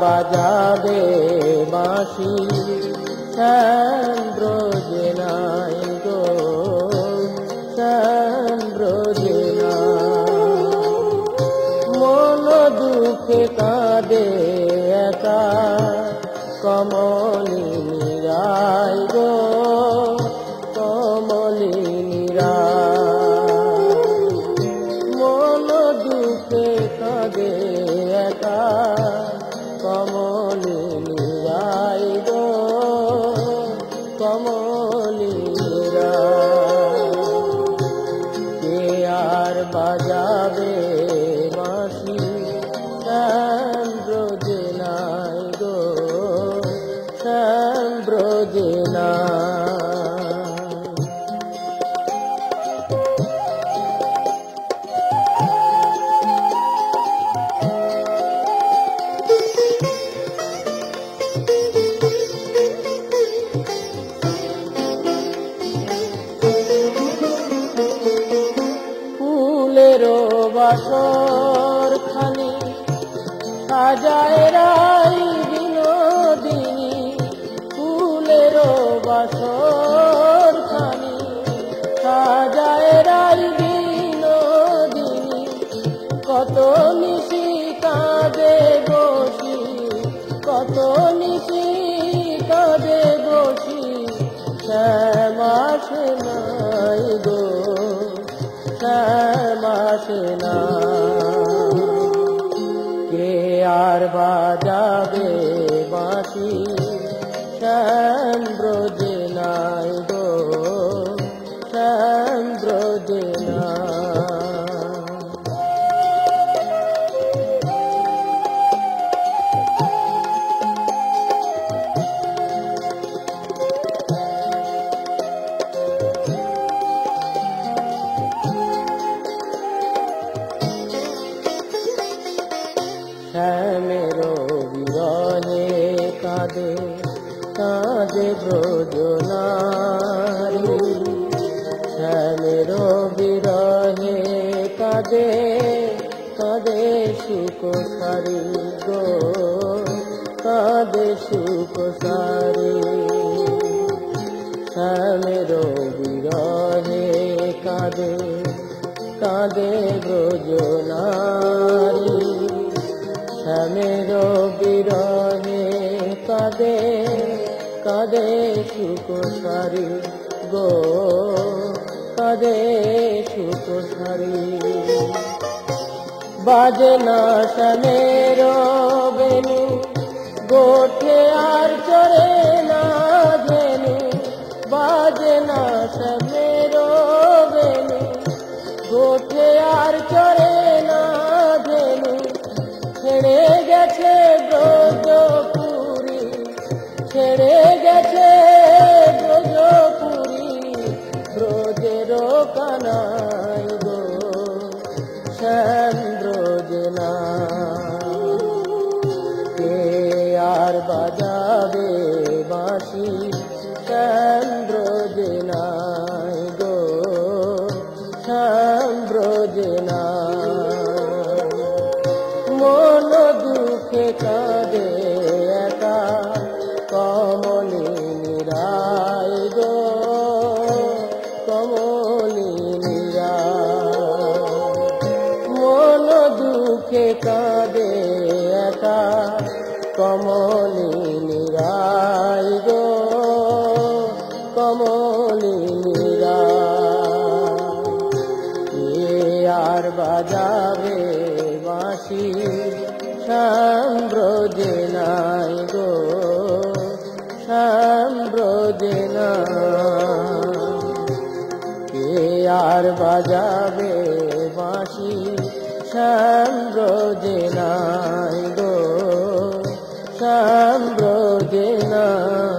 বাজাবে বাঁশি শ্যাম ব্রজে নাই গো শ্যাম ব্রজে নাই। মন দুঃখে কাঁদে একা কমলিনী রায় গো কমলিনী রায়। মন দুঃখে কাঁদে একা কমলিনী রায় গো কমলিনী রায়। কে আর বাজাবে বাঁশি শ্যাম ব্রজে নাই গো শ্যাম ব্রজে নাই। ফুলেরও বাসর খানি সাজায় রাই বিনোদিনী। ফুলেরও বাসর খানি সাজায় রাই বিনোদিনী। কত নিশি কাঁদে বসি কত নিশি কাঁদে বসি শ্যাম আসে নাই গো শ্যাম আসে নাই। কে আর বাজাবে বাঁশি শ্যাম ব্রজে নাই গো শ্যাম ব্রজে নাই। শ্যামেরও বিরহে কাঁদে কাঁদে ব্রজ নারী। শ্যামেরও বিরহে কাঁদে কাঁদে সুখ সারি গো কাঁদে সুখ সারি। শ্যামেরও বিরহে কাঁদে কাঁদে ব্রজ নারী। শ্যামেরও বিরহে কাঁদে কাঁদে সুখ সারি গো কাঁদে সুখ সারি। বাজে না শ্যামেরও বেনু গোঠে আর চড়ে না ধেনু। বাজে না শ্যামেরও বেনু গোঠে আর চড়ে না ধেনু। ছেড়ে গেছে ব্রজপুরী ছেড়ে গেছে ব্রজপুরী। ব্রজেরও কানাই গো শ্যাম ব্রজে নাই। কে আর বাজাবে বাঁশি শ্যাম ব্রজে নাই গো শ্যাম ব্রজে নাই। মন দুঃখে কাঁদে একা কমলিনী রায় গো কমলিনী রায়। মন দুঃখে কাঁদে একা কমলিনী রায় গো কমলিনী রায়। কে আর বাজাবে বাঁশি শ্যাম ব্রজে নাই গো শ্যাম ব্রজে নাই। কে আর বাজাবে বাঁশি শ্যাম ব্রজে নাই গো শ্যাম ব্রজে নাই।